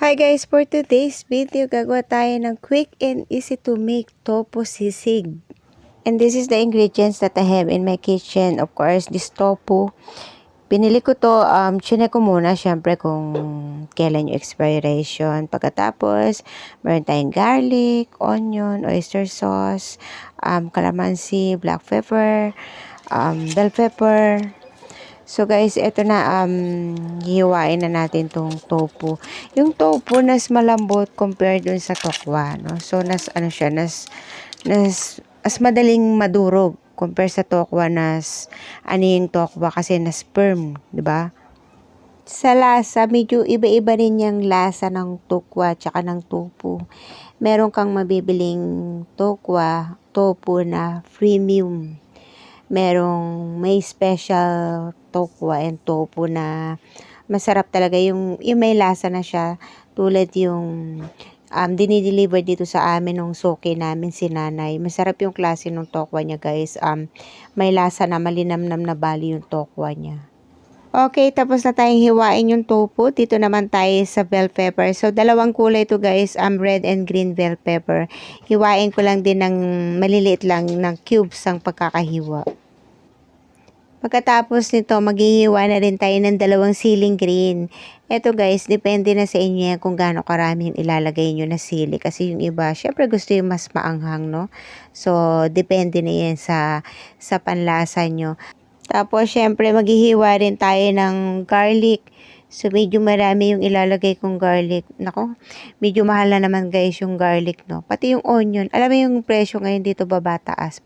Hi guys, for today's video, gagawa tayo ng quick and easy to make tofu sisig. And this is the ingredients that I have in my kitchen. Of course, this tofu. Pinili ko to, chinek ko muna syempre kung kailan yung expiration. Pagkatapos, meron tayong garlic, onion, oyster sauce, calamansi, black pepper, bell pepper. So guys, eto na, hihiwain na natin tong tofu. Yung tofu, nas malambot compared dun sa tokwa, no? So, nas madaling madurog compare sa tokwa, yung tokwa kasi nas firm, di ba? Sa lasa, medyo iba-iba rin yung lasa ng tokwa tsaka ng tofu. Meron kang mabibiling tofu na premium. May special tokwa and tofu na masarap talaga, yung may lasa na siya, tulad yung dinideliver dito sa amin nung suki namin si nanay. Masarap yung klase ng tokwa niya guys. May lasa na, malinamnam na bali yung tokwa niya. Okay, tapos na tayong hiwain yung tofu. Dito naman tayo sa bell pepper. So, dalawang kulay to guys, red and green bell pepper. Hiwain ko lang din ng maliliit lang ng cubes ang pagkakahiwa. Pagkatapos nito, maghihiwa na rin tayo ng dalawang siling green. Ito guys, depende na sa inyo kung gaano karami yung ilalagay nyo na sili. Kasi yung iba, syempre gusto yung mas maanghang, no? So, depende na yan sa panlasa nyo. Tapos, syempre, maghihiwa rin tayo ng garlic. So, medyo marami yung ilalagay kong garlic. Nako, medyo mahal na naman guys yung garlic, no? Pati yung onion. Alam mo yung presyo ngayon dito, babataas,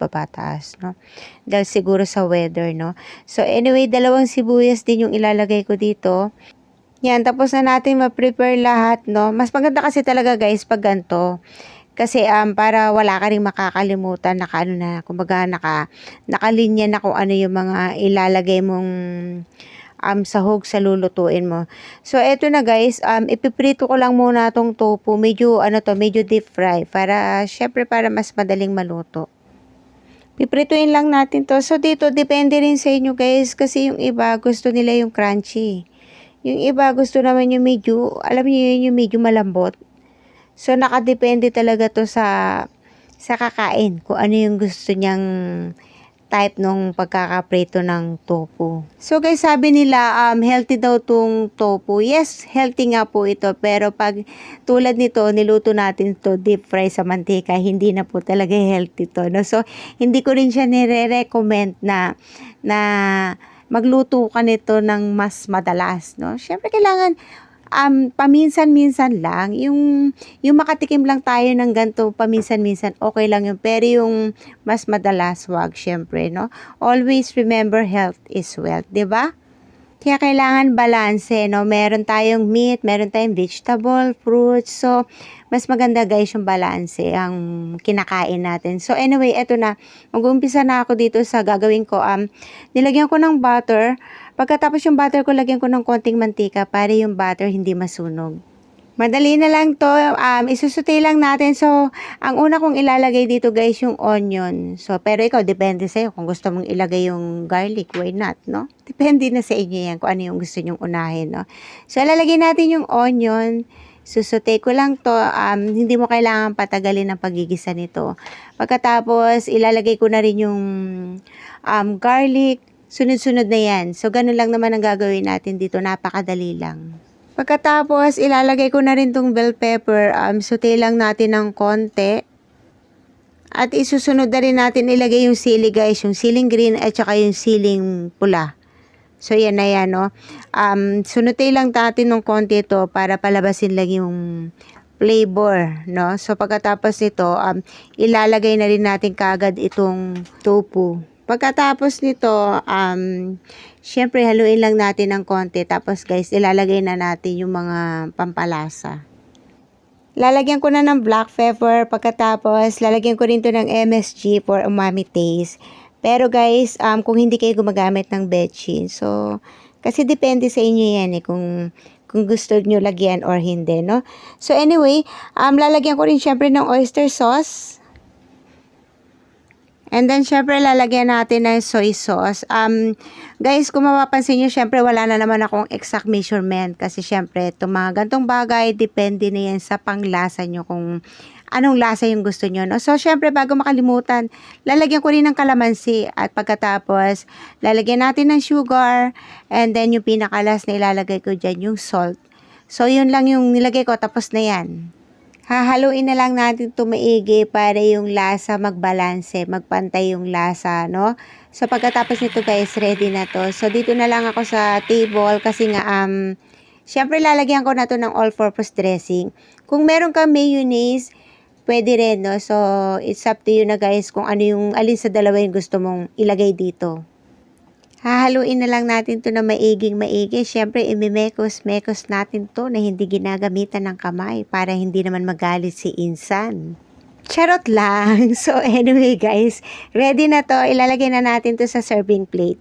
no? Dahil siguro sa weather, no? So, anyway, dalawang sibuyas din yung ilalagay ko dito. Yan, tapos na natin ma-prepare lahat, no? Mas maganda kasi talaga guys pag ganito. Kasi para wala ka rin makakalimutan, kumbaga nakalinya na kung ano yung mga ilalagay mong sahog sa lulutuin mo. So eto na guys, ipiprito ko lang muna tong tofu, medyo deep fry para syempre para mas madaling maluto. Piprituin lang natin to. So dito depende rin sa inyo guys, kasi yung iba gusto nila yung crunchy. Yung iba gusto naman yung medyo, alam niyo yun, yung medyo malambot. So, nakadepende talaga to sa kakain, kung ano yung gusto niyang type nung pagkakaprito ng tofu. So, guys, sabi nila, healthy daw tong tofu. Yes, healthy nga po ito. Pero pag tulad nito, niluto natin to deep fry sa mantika, hindi na po talaga healthy to. No? So, hindi ko rin siya nire-recommend na magluto ka nito ng mas madalas. No? Siyempre, kailangan paminsan-minsan lang, yung makatikim lang tayo ng ganito paminsan-minsan, okay lang yun. Pero yung mas madalas, wag, syempre, no? Always remember, health is wealth, di ba? Kaya kailangan balanse, no? Meron tayong meat, meron tayong vegetable, fruits. So, mas maganda guys yung balanse ang kinakain natin. So, anyway, eto na. Mag-uumpisa na ako dito sa gagawin ko. Nilagyan ko ng butter. Pagkatapos yung butter ko, lagyan ko ng konting mantika para yung butter hindi masunog. Madali na lang to, isusutay lang natin. So, ang una kong ilalagay dito guys, yung onion. So, pero ikaw, depende sa'yo. Kung gusto mong ilagay yung garlic, why not, no? Depende na sa inyo yan, kung ano yung gusto nyong unahin, no? So, lalagay natin yung onion. Susutay ko lang to, hindi mo kailangan patagalin ang pagigisa nito. Pagkatapos, ilalagay ko na rin yung garlic. Sunod-sunod na yan. So, ganun lang naman ang gagawin natin dito. Napakadali lang. Pagkatapos, ilalagay ko na rin tong bell pepper. Sauté lang natin ng konti. At isusunod na rin natin ilagay yung sili guys. Yung siling green at saka yung siling pula. So, yan na yan, no? Sunutay lang natin ng konti ito para palabasin lang yung flavor, no? So, pagkatapos nito, ilalagay na rin natin kaagad itong tofu. Pagkatapos nito, syempre haluin lang natin ng konti. Tapos guys, ilalagay na natin yung mga pampalasa. Lalagyan ko na ng black pepper. Pagkatapos, lalagyan ko rin to ng MSG for umami taste. Pero guys, kung hindi kayo gumagamit ng bechin, so, kasi depende sa inyo yan kung gusto nyo lagyan or hindi, no? So anyway, lalagyan ko rin syempre ng oyster sauce. And then, syempre, lalagyan natin ng soy sauce. Guys, kung mapapansin nyo, syempre, wala na naman akong exact measurement. Kasi, syempre, itong mga gantong bagay, depende na yan sa panglasa nyo kung anong lasa yung gusto nyo. No? So, syempre, bago makalimutan, lalagyan ko rin ng kalamansi. At pagkatapos, lalagyan natin ng sugar. And then, yung pinakalas na ilalagay ko dyan, yung salt. So, yun lang yung nilagay ko. Tapos na yan. Hahaluin na lang natin ito maigi para yung lasa magbalanse, magpantay yung lasa, no? So, pagkatapos nito guys, ready na to. So, dito na lang ako sa table kasi nga, syempre lalagyan ko na to ng all-purpose dressing. Kung meron ka mayonnaise, pwede rin, no? So, it's up to you na guys kung ano yung, alin sa dalawa yung gusto mong ilagay dito. Hahaluin na lang natin to na maigi. Siyempre, imimekos-mekos natin to na hindi ginagamitan ng kamay para hindi naman magalit si Insan. Charot lang. So, anyway guys, ready na to. Ilalagay na natin to sa serving plate.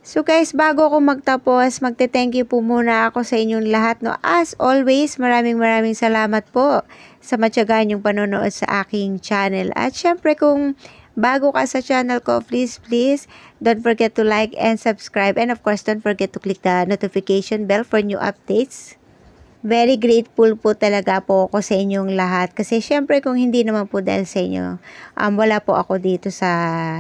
So guys, bago ako magtapos, magte-thank you po muna ako sa inyong lahat. No? As always, maraming salamat po sa matyagaan yung panonood sa aking channel. At syempre kung bago ka sa channel ko, please, don't forget to like and subscribe. And of course, don't forget to click the notification bell for new updates. Very grateful po talaga po ako sa inyong lahat. Kasi syempre kung hindi naman po dahil sa inyo, wala po ako dito sa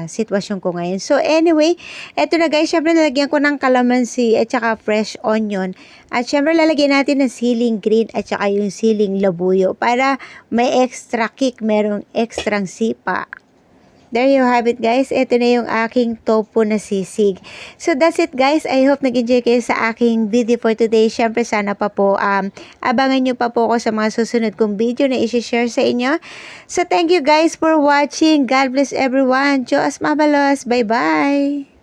sitwasyon ko ngayon. So anyway, eto na guys, syempre nalagyan ko ng kalamansi at saka fresh onion. At syempre lalagyan natin ng siling green at saka yung siling labuyo para may extra kick, merong extrang sipa. There you have it guys. Ito na yung aking tofu na sisig. So that's it guys. I hope nag-enjoy kayo sa aking video for today. Syempre sana pa po abangan nyo pa po ako sa mga susunod kong video na i-share sa inyo. So thank you guys for watching. God bless everyone. Diyos mabalos. Bye bye.